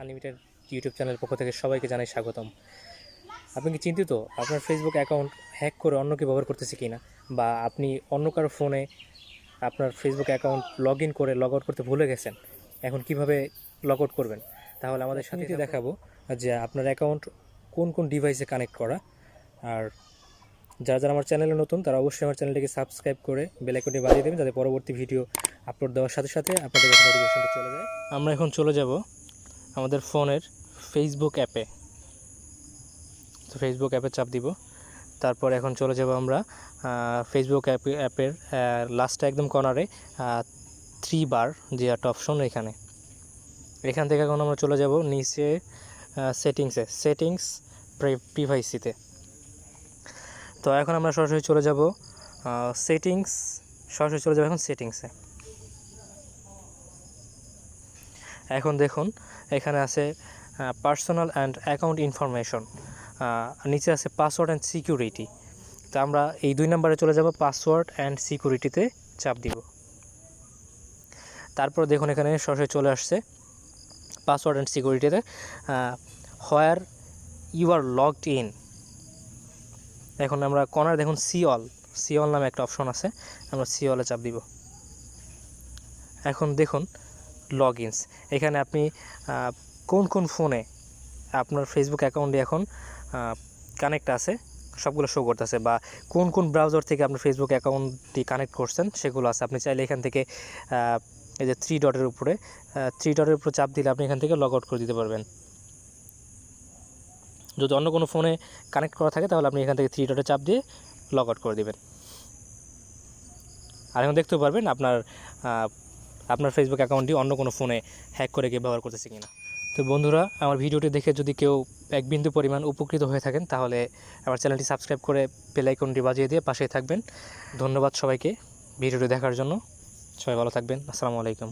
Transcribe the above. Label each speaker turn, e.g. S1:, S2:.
S1: Unlimited YouTube চ্যানেলের পক্ষ থেকে সবাইকে জানাই স্বাগতম। আপনি কি চিন্তিত আপনার ফেসবুক অ্যাকাউন্ট হ্যাক করে অন্য কেউ ব্যবহার করতেছে কি না, বা আপনি অন্য কারো ফোনে আপনার ফেসবুক অ্যাকাউন্ট লগ ইন করে লগ আউট করতে ভুলে গেছেন, এখন কিভাবে লগ আউট করবেন? তাহলে আমাদের সাথে দেখাবো যে আপনার অ্যাকাউন্ট কোন কোন ডিভাইসে কানেক্ট করা। আর যারা যারা আমার চ্যানেলে নতুন তারা অবশ্যই আমার চ্যানেলটিকে সাবস্ক্রাইব করে বেল আইকনটি বাজিয়ে দেবেন, যাতে পরবর্তী ভিডিও আপলোড দেওয়ার সাথে সাথে আপনাদের কাছে নোটিফিকেশনটি চলে যায়। আমরা এখন চলে যাব আমাদের ফোনের ফেসবুক অ্যাপে। তো ফেসবুক অ্যাপে চাপ দিব, তারপর এখন চলে যাব আমরা ফেসবুক অ্যাপের লাস্টে একদম কর্নারে 3 বার যে একটা অপশন, এখান থেকে এখন আমরা চলে যাব নিচে সেটিংস প্রাইভেসিতে। তো এখন আমরা সরাসরি চলে যাব এখন সেটিংসে। এখন দেখুন এখানে আছে পার্সোনাল অ্যান্ড অ্যাকাউন্ট ইনফরমেশন, নিচে আছে পাসওয়ার্ড অ্যান্ড সিকিউরিটি। তো আমরা এই 2 নম্বরে চলে যাব, পাসওয়ার্ড অ্যান্ড সিকিউরিটিতে চাপ দিব। তারপর দেখুন এখানে সরাসরি চলে আসছে পাসওয়ার্ড অ্যান্ড সিকিউরিটিতে where you are logged in. এখন আমরা কর্নার দেখুন সি অল নামে একটা অপশন আছে, আমরা সি অলে চাপ দিব। এখন দেখুন লগ ইনস, এখানে আপনি কোন কোন ফোনে আপনার ফেসবুক অ্যাকাউন্টে এখন কানেক্ট আছে সবগুলো শো করতেছে, বা কোন কোন ব্রাউজার থেকে আপনার ফেসবুক অ্যাকাউন্টটি কানেক্ট করছেন সেগুলো আছে। আপনি চাইলে এখান থেকে এই যে 3 ডটের উপরে চাপ দিলে আপনি এখান থেকে লগ আউট করে দিতে পারবেন। যদি অন্য কোনো ফোনে কানেক্ট করা থাকে তাহলে আপনি এখান থেকে 3 ডটে চাপ দিয়ে লগ আউট করে দেবেন। আর এখন দেখতে পারবেন আপনার ফেসবুক অ্যাকাউন্টটি অন্য কোনো ফোনে হ্যাক করে কেউ ব্যবহার করতেছে কিনা। তো বন্ধুরা, আমার ভিডিওটি দেখে যদি কেউ এক বিন্দু পরিমাণ উপকৃত হয়ে থাকেন তাহলে আমার চ্যানেলটি সাবস্ক্রাইব করে বেল আইকনটি বাজিয়ে দিয়ে পাশেই থাকবেন। ধন্যবাদ সবাইকে ভিডিওটি দেখার জন্য। সবাই ভালো থাকবেন। আসসালামু আলাইকুম।